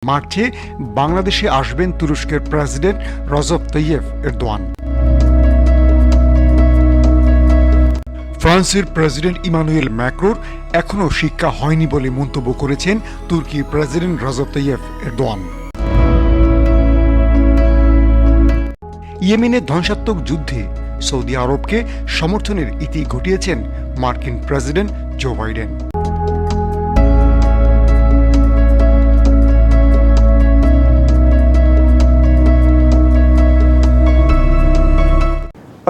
মার্চে বাংলাদেশে আসবেন তুরস্কের প্রেসিডেন্ট রজব তাইয়েপ এরদোয়ান। ফ্রান্সের প্রেসিডেন্ট ইমানুয়েল ম্যাক্রোর এখনও শিক্ষা হয়নি বলে মন্তব্য করেছেন তুর্কি প্রেসিডেন্ট রজব তাইয়েপ এরদোয়ান। ইয়েমেনের ধ্বংসাত্মক যুদ্ধে সৌদি আরবকে সমর্থনের ইতি ঘটিয়েছেন মার্কিন প্রেসিডেন্ট জো বাইডেন।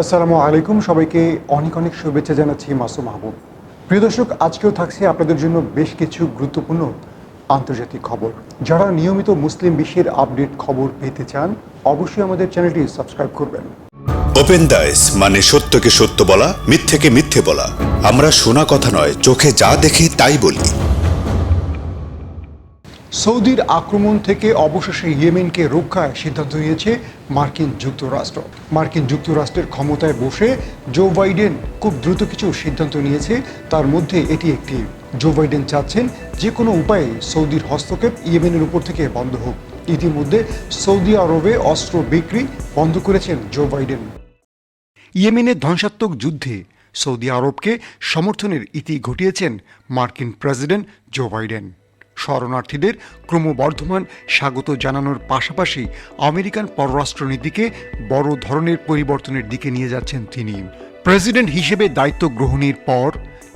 আসসালামু আলাইকুম, সবাইকে অনেক অনেক শুভেচ্ছা জানাচ্ছি মাসুম মাহবুব। প্রিয় দর্শক, আজকেও থাকছে আপনাদের জন্য বেশ কিছু গুরুত্বপূর্ণ আন্তর্জাতিক খবর। যারা নিয়মিত মুসলিম বিশ্বের আপডেট খবর পেতে চান অবশ্যই আমাদের চ্যানেলটি সাবস্ক্রাইব করবেন। ওপেন দাইস মানে সত্যকে সত্য বলা, মিথ্যেকে মিথ্যে বলা। আমরা শোনা কথা নয়, চোখে যা দেখি তাই বলি। সৌদির আক্রমণ থেকে অবশেষে ইয়েমেনকে রক্ষায় সিদ্ধান্ত নিয়েছে মার্কিন যুক্তরাষ্ট্র। মার্কিন যুক্তরাষ্ট্রের ক্ষমতায় বসে জো বাইডেন খুব দ্রুত কিছু সিদ্ধান্ত নিয়েছে, তার মধ্যে এটি একটি। জো বাইডেন চাচ্ছেন যে কোনো উপায়ে সৌদির হস্তক্ষেপ ইয়েমেনের উপর থেকে বন্ধ হোক। ইতিমধ্যে সৌদি আরবে অস্ত্র বিক্রি বন্ধ করেছেন জো বাইডেন। ইয়েমেনের ধ্বংসাত্মক যুদ্ধে সৌদি আরবকে সমর্থনের ইতি ঘটিয়েছেন মার্কিন প্রেসিডেন্ট জো বাইডেন। শরণার্থীদের ক্রমবর্ধমান স্বাগত জানানোর পাশাপাশি আমেরিকান পররাষ্ট্রনীতিকে বড় ধরনের পরিবর্তনের দিকে নিয়ে যাচ্ছেন তিনি। প্রেসিডেন্ট হিসেবে দায়িত্ব গ্রহণের পর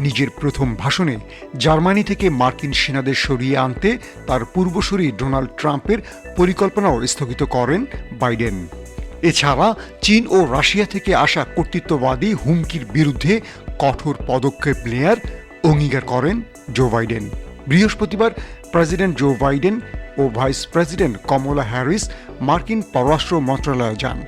নিজের প্রথম ভাষণে জার্মানি থেকে মার্কিন সেনাদের সরিয়ে আনতে তার পূর্বসূরি ডোনাল্ড ট্রাম্পের পরিকল্পনাও স্থগিত করেন বাইডেন। এছাড়া চীন ও রাশিয়া থেকে আসা কর্তৃত্ববাদী হুমকির বিরুদ্ধে কঠোর পদক্ষেপ নেয়ার অঙ্গীকার করেন জো বাইডেন। বৃহস্পতিবার প্রেসিডেন্ট জো বাইডেন ও ভাইস প্রেসিডেন্ট কমলা হ্যারিস মার্কিন পররাষ্ট্র মন্ত্রণালয়ে যান।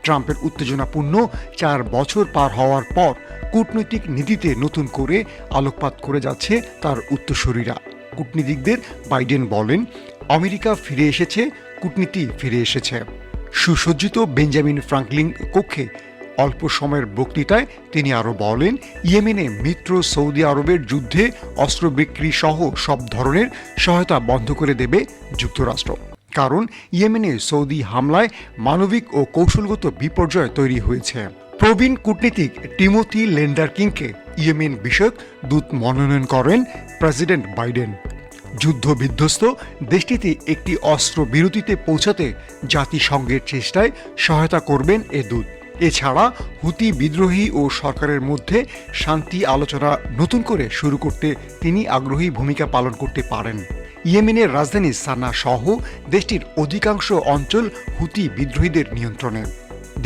ট্রাম্পের উত্তেজনাপূর্ণ 4 বছর পার হওয়ার পর কূটনৈতিক নীতিতে নতুন করে আলোকপাত করে যাচ্ছে তার উত্তরসূরিরা। কূটনীতিকদের বাইডেন বলেন, আমেরিকা ফিরে এসেছে, কূটনীতি ফিরে এসেছে। সুসজ্জিত বেঞ্জামিন ফ্রাঙ্কলিন কক্ষে অল্প সময়ের বক্তৃতায় তিনি আরও বলেন, ইয়েমেনে মিত্র সৌদি আরবের যুদ্ধে অস্ত্র বিক্রি সহ সব ধরনের সহায়তা বন্ধ করে দেবে যুক্তরাষ্ট্র। কারণ ইয়েমেনে সৌদি হামলায় মানবিক ও কৌশলগত বিপর্যয় তৈরি হয়েছে। প্রবীণ কূটনীতিক টিমোথি লেন্ডারকিংকে ইয়েমেন বিষয়ক দূত মনোনয়ন করেন প্রেসিডেন্ট বাইডেন। যুদ্ধ বিধ্বস্ত দেশটিতে একটি অস্ত্র বিরতিতে পৌঁছাতে জাতিসংঘের চেষ্টায় সহায়তা করবেন এ দূত। এছাড়া হুতি বিদ্রোহী ও সরকারের মধ্যে শান্তি আলোচনা নতুন করে শুরু করতে তিনি আগ্রহী ভূমিকা পালন করতে পারেন। ইয়েমেনের রাজধানী সানা সহ দেশটির অধিকাংশ অঞ্চল হুতি বিদ্রোহীদের নিয়ন্ত্রণে।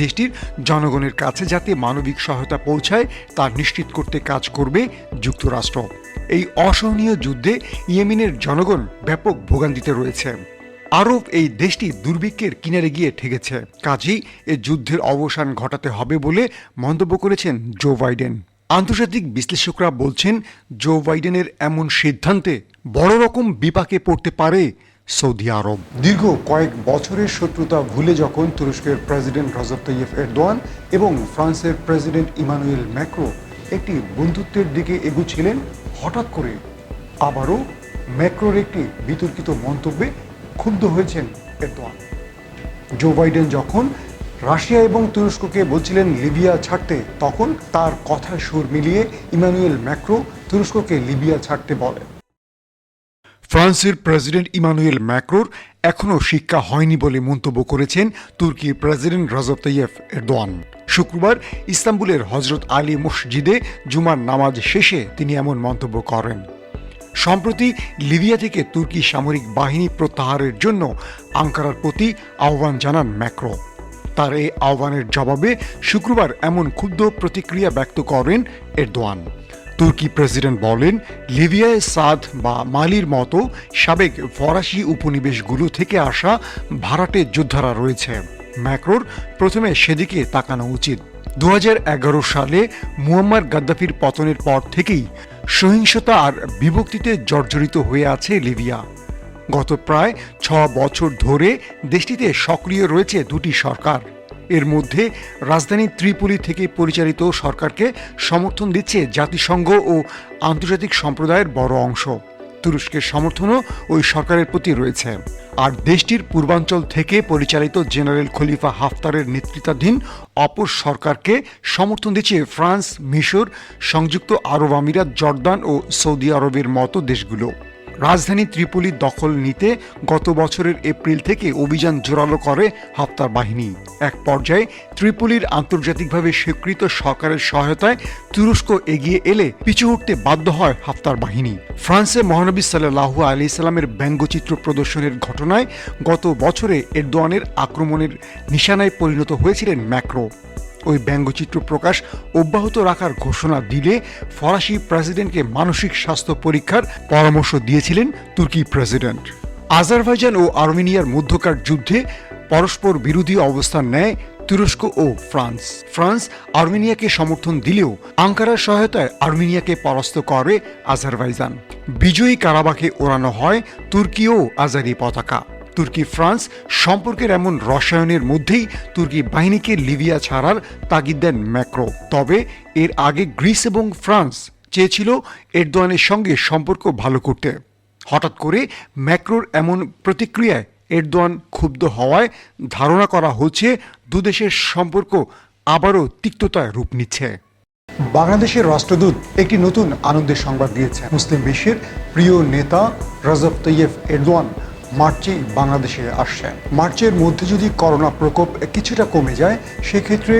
দেশটির জনগণের কাছে যাতে মানবিক সহায়তা পৌঁছায় তা নিশ্চিত করতে কাজ করবে যুক্তরাষ্ট্র। এই অসহনীয় যুদ্ধে ইয়েমেনের জনগণ ব্যাপক ভোগান্তিতে রয়েছে। আরব এই দেশটি দুর্ভিক্ষের কিনারে গিয়ে ঠেকেছে, কাজেই এ যুদ্ধের অবসান ঘটাতে হবে বলে মন্তব্য করেছেন জো বাইডেন। আন্তর্জাতিক বিশ্লেষকরা বলছেন, জো বাইডেনের এমন সিদ্ধান্তে বড় রকম বিপাকে পড়তে পারে সৌদি আরব। দীর্ঘ কয়েক বছরের শত্রুতা ভুলে যখন তুরস্কের প্রেসিডেন্ট রজব তাইয়েপ এরদোয়ান এবং ফ্রান্সের প্রেসিডেন্ট ইমানুয়েল ম্যাক্রো একটি বন্ধুত্বের দিকে এগুচ্ছিলেন, হঠাৎ করে আবারও ম্যাক্রোর একটি বিতর্কিত মন্তব্যে ক্ষুব্ধ হয়েছেন এরদোয়ান। জো বাইডেন যখন রাশিয়া এবং তুরস্ককে বলছিলেন লিবিয়া ছাড়তে, তখন তার কথার সুর মিলিয়ে ইমানুয়েল ম্যাক্রো তুরস্ককে লিবিয়া ছাড়তে বলেন। ফ্রান্সের প্রেসিডেন্ট ইমানুয়েল ম্যাক্রোর এখনও শিক্ষা হয়নি বলে মন্তব্য করেছেন তুর্কির প্রেসিডেন্ট রজব তাইয়েপ এরদোয়ান। শুক্রবার ইস্তাম্বুলের হজরত আলী মসজিদে জুমার নামাজ শেষে তিনি এমন মন্তব্য করেন। সম্প্রতি লিবিয়া থেকে তুর্কি সামরিক বাহিনী প্রত্যাহারের জন্য আঙ্কারার প্রতি আহ্বান জানান ম্যাক্রো। তার এই আহ্বানের জবাবে শুক্রবার এমন ক্ষুব্ধ প্রতিক্রিয়া ব্যক্ত করেন এরদোয়ান। তুর্কি প্রেসিডেন্ট বলেন, লিবিয়ায় সাদ বা মালির মতো সাবেক ফরাসি উপনিবেশগুলো থেকে আসা ভাড়াটে যোদ্ধারা রয়েছে। ম্যাক্রোর প্রথমে সেদিকে তাকানো উচিত। 2011 সালে মুয়াম্মার গাদ্দাফির পতনের পর থেকেই সহিংসতা আর বিভক্তিতে জর্জরিত হয়ে আছে লিবিয়া। গত প্রায় 6 বছর ধরে দেশটিতে সক্রিয় রয়েছে দুটি সরকার। এর মধ্যে রাজধানী ত্রিপোলি থেকে পরিচালিত সরকারকে সমর্থন দিচ্ছে জাতিসংঘ ও আন্তর্জাতিক সম্প্রদায়ের বড় অংশ। তুরস্কের সমর্থনও ওই সরকারের প্রতি রয়েছে। আর দেশটির পূর্বাঞ্চল থেকে পরিচালিত জেনারেল খলিফা হাফতারের নেতৃত্বাধীন অপর সরকারকে সমর্থন দিচ্ছে ফ্রান্স, মিশর, সংযুক্ত আরব আমিরাত, জর্দান ও সৌদি আরবের মতো দেশগুলো। রাজধানী ত্রিপোলি দখল নিতে গত বছরের এপ্রিল থেকে অভিযান জোরালো করে হাফতার বাহিনী। এক পর্যায়ে ত্রিপোলির আন্তর্জাতিকভাবে স্বীকৃত সরকারের সহায়তায় তুরস্ক এগিয়ে এলে পিছু হটতে বাধ্য হয় হাফতার বাহিনী। ফ্রান্সে মহানবী সাল্লাল্লাহু আলাইহি সাল্লামের ব্যঙ্গচিত্র প্রদর্শনের ঘটনায় গত বছরে এরদোয়ানের আক্রমণের নিশানায় পরিণত হয়েছিলেন ম্যাক্রো। ওই ব্যঙ্গচিত্র প্রকাশ অব্যাহত রাখার ঘোষণা দিলে ফরাসি প্রেসিডেন্টকে মানসিক স্বাস্থ্য পরীক্ষার পরামর্শ দিয়েছিলেন তুর্কি প্রেসিডেন্ট। আজারবাইজান ও আর্মেনিয়ার মধ্যকার যুদ্ধে পরস্পর বিরোধী অবস্থান নেয় তুরস্ক ও ফ্রান্স। ফ্রান্স আর্মেনিয়াকে সমর্থন দিলেও আঙ্কারার সহায়তায় আর্মেনিয়াকে পরাস্ত করে আজারবাইজান। বিজয়ী কারাবাখে ওড়ানো হয় তুর্কি ও আজারি পতাকা। তুর্কি ফ্রান্স সম্পর্কের এমন রসায়নের মধ্যেই তুর্কি বাহিনীকে লিবিয়া ছাড়ার তাগিদ দেন ম্যাক্রো। তবে এর আগে গ্রিস এবং ফ্রান্স চেয়েছিল এরদোয়ানের সঙ্গে সম্পর্ক ভালো করতে। হঠাৎ করে ম্যাক্রোর এমন প্রতিক্রিয়ায় এরদোয়ান ক্ষুব্ধ হওয়ায় ধারণা করা হচ্ছে দুদেশের সম্পর্ক আবারও তিক্ততায় রূপ নিচ্ছে। বাংলাদেশের রাষ্ট্রদূত একটি নতুন আনন্দের সংবাদ দিয়েছে। মুসলিম বিশ্বের প্রিয় নেতা রজব তৈয়ব এরদোয়ান মার্চেই বাংলাদেশে আসছেন। মার্চের মধ্যে যদি করোনা প্রকোপ কিছুটা কমে যায়, সেক্ষেত্রে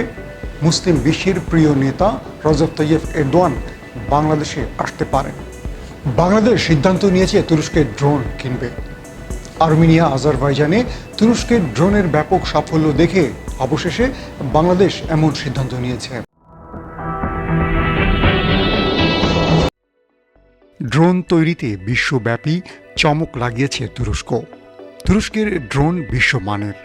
মুসলিম বিশ্বের প্রিয় নেতা রজব তৈয়ব এরদোয়ান বাংলাদেশে আসতে পারেন। বাংলাদেশ সিদ্ধান্ত নিয়েছে তুরস্কের ড্রোন কিনবে। আর্মেনিয়া, আজারবাইজানে তুরস্কের ড্রোনের ব্যাপক সাফল্য দেখে অবশেষে বাংলাদেশ এমন সিদ্ধান্ত নিয়েছে। ড্রোন তৈরিতে বিশ্বব্যাপী চমক লাগিয়েছে তুরস্ক। তুরস্কের ড্রোন বিশ্বমানের।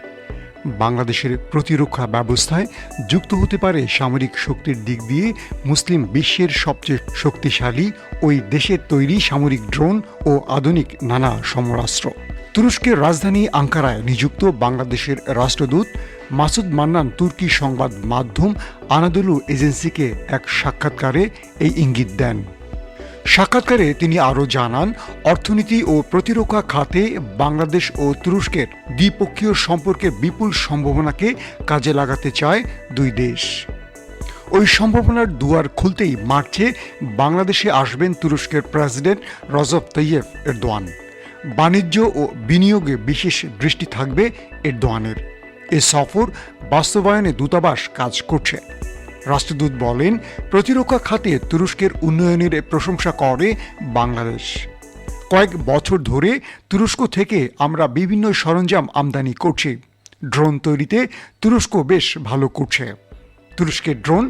বাংলাদেশের প্রতিরক্ষা ব্যবস্থায় যুক্ত হতে পারে সামরিক শক্তির দিক দিয়ে মুসলিম বিশ্বের সবচেয়ে শক্তিশালী ওই দেশের তৈরি সামরিক ড্রোন ও আধুনিক নানা সমরাস্ত্র। তুরস্কের রাজধানী আঙ্কারায় নিযুক্ত বাংলাদেশের রাষ্ট্রদূত মাসুদ মান্নান তুর্কি সংবাদ মাধ্যম আনাদোলু এজেন্সিকে এক সাক্ষাৎকারে এই ইঙ্গিত দেন। সাক্ষাৎকারে তিনি আরও জানান, অর্থনীতি ও প্রতিরক্ষা খাতে বাংলাদেশ ও তুরস্কের দ্বিপক্ষীয় সম্পর্কের বিপুল সম্ভাবনাকে কাজে লাগাতে চায় দুই দেশ। ওই সম্ভাবনার দুয়ার খুলতেই মার্চে বাংলাদেশে আসবেন তুরস্কের প্রেসিডেন্ট রজব তৈয়ব এরদোয়ান। বাণিজ্য ও বিনিয়োগে বিশেষ দৃষ্টি থাকবে এরদোয়ানের। এ সফর বাস্তবায়নে দূতাবাস কাজ করছে। রাষ্ট্রদূত বলেন, প্রতিরক্ষা খাতে তুরস্কের উন্নয়নের প্রশংসা করে বাংলাদেশ। কয়েক বছর ধরে তুরস্ক থেকে আমরা বিভিন্ন সরঞ্জাম আমদানি করছি। ড্রোন তৈরিতে তুরস্ক বেশ ভালো করছে। তুরস্কের ড্রোন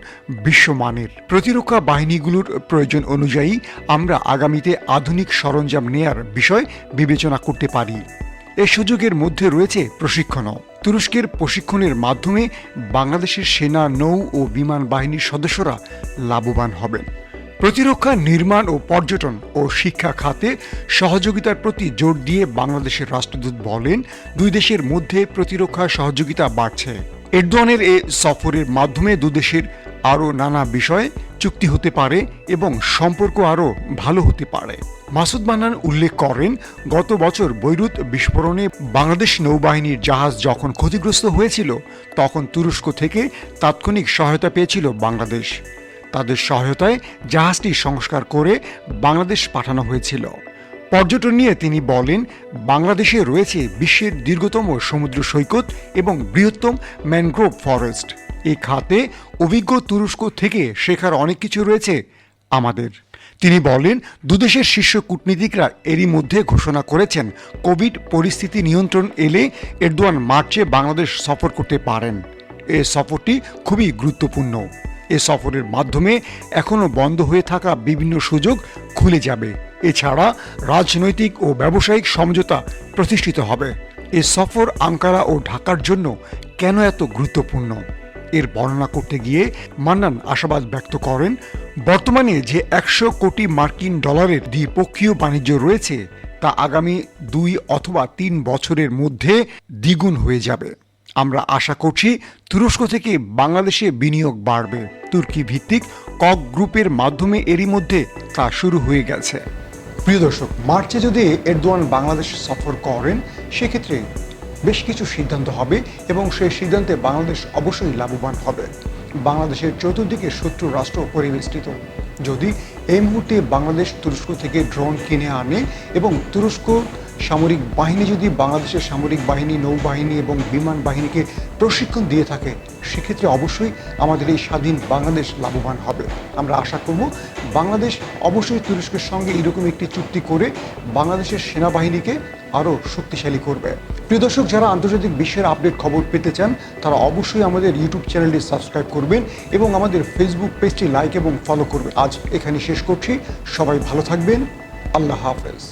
বিশ্বমানের। প্রতিরক্ষা বাহিনীগুলোর প্রয়োজন অনুযায়ী আমরা আগামীতে আধুনিক সরঞ্জাম নেয়ার বিষয় বিবেচনা করতে পারি। এ সুযোগের মধ্যে রয়েছে প্রশিক্ষণও। তুরস্কের প্রশিক্ষণের মাধ্যমে বাংলাদেশের সেনা, নৌ ও বিমান বাহিনীর সদস্যরা লাভবান হবেন। প্রতিরক্ষা, নির্মাণ ও পর্যটন ও শিক্ষা খাতে সহযোগিতার প্রতি জোর দিয়ে বাংলাদেশের রাষ্ট্রদূত বলেন, দুই দেশের মধ্যে প্রতিরক্ষা সহযোগিতা বাড়ছে। এরদোয়ানের এ সফরের মাধ্যমে দুদেশের আরও নানা বিষয়ে চুক্তি হতে পারে এবং সম্পর্ক আরও ভালো হতে পারে। মাসুদ মান্নান উল্লেখ করেন, গত বছর বৈরুত বিস্ফোরণে বাংলাদেশ নৌবাহিনীর জাহাজ যখন ক্ষতিগ্রস্ত হয়েছিল, তখন তুরস্ক থেকে তাৎক্ষণিক সহায়তা পেয়েছিল বাংলাদেশ। তাদের সহায়তায় জাহাজটি সংস্কার করে বাংলাদেশ পাঠানো হয়েছিল। পর্যটন নিয়ে তিনি বলেন, বাংলাদেশে রয়েছে বিশ্বের দীর্ঘতম সমুদ্র সৈকত এবং বৃহত্তম ম্যানগ্রোভ ফরেস্ট। এই খাতে অভিজ্ঞ তুরস্ক থেকে শেখার অনেক কিছু রয়েছে আমাদের। তিনি বলেন, দুদেশের শীর্ষ কূটনীতিকরা এরই মধ্যে ঘোষণা করেছেন, কোভিড পরিস্থিতি নিয়ন্ত্রণ এলে এরদোয়ান মার্চে বাংলাদেশ সফর করতে পারেন। এ সফরটি খুবই গুরুত্বপূর্ণ। এ সফরের মাধ্যমে এখনও বন্ধ হয়ে থাকা বিভিন্ন সুযোগ খুলে যাবে। এছাড়া রাজনৈতিক ও ব্যবসায়িক সমঝোতা প্রতিষ্ঠিত হবে। এ সফর আঙ্কারা ও ঢাকার জন্য কেন এত গুরুত্বপূর্ণ, এর বর্ণনা করতে গিয়ে মান্নান আশাবাদ ব্যক্ত করেন, বর্তমানে যে 100 কোটি মার্কিন ডলারের দ্বিপক্ষীয় বাণিজ্য রয়েছে, তা আগামী 2 অথবা 3 বছরের মধ্যে দ্বিগুণ হয়ে যাবে। আমরা আশা করছি তুরস্ক থেকে বাংলাদেশে বিনিয়োগ বাড়বে। তুর্কি ভিত্তিক কক গ্রুপের মাধ্যমে এরই মধ্যে তা শুরু হয়ে গেছে। প্রিয় দর্শক, মার্চে যদি এরদোয়ান বাংলাদেশ সফর করেন সেক্ষেত্রে বেশ কিছু সিদ্ধান্ত হবে এবং সেই সিদ্ধান্তে বাংলাদেশ অবশ্যই লাভবান হবে। বাংলাদেশের চতুর্দিকে শত্রু রাষ্ট্র পরিবেষ্টিত। যদি এই মুহূর্তে বাংলাদেশ তুরস্ক থেকে ড্রোন কিনে আনে এবং তুরস্ক সামরিক বাহিনী যদি বাংলাদেশের সামরিক বাহিনী, নৌবাহিনী এবং বিমান বাহিনীকে প্রশিক্ষণ দিয়ে থাকে, সেক্ষেত্রে অবশ্যই আমাদের এই স্বাধীন বাংলাদেশ লাভবান হবে। আমরা আশা করব বাংলাদেশ অবশ্যই তুরস্কের সঙ্গে এরকম একটি চুক্তি করে বাংলাদেশের সেনাবাহিনীকে আরও শক্তিশালী করবে। প্রিয় দর্শক, যারা আন্তর্জাতিক বিশ্বের আপডেট খবর পেতে চান তারা অবশ্যই আমাদের ইউটিউব চ্যানেলটি সাবস্ক্রাইব করবেন এবং আমাদের ফেসবুক পেজটি লাইক এবং ফলো করবেন। আজ এখানে শেষ করছি। সবাই ভালো থাকবেন। আল্লাহ হাফেজ।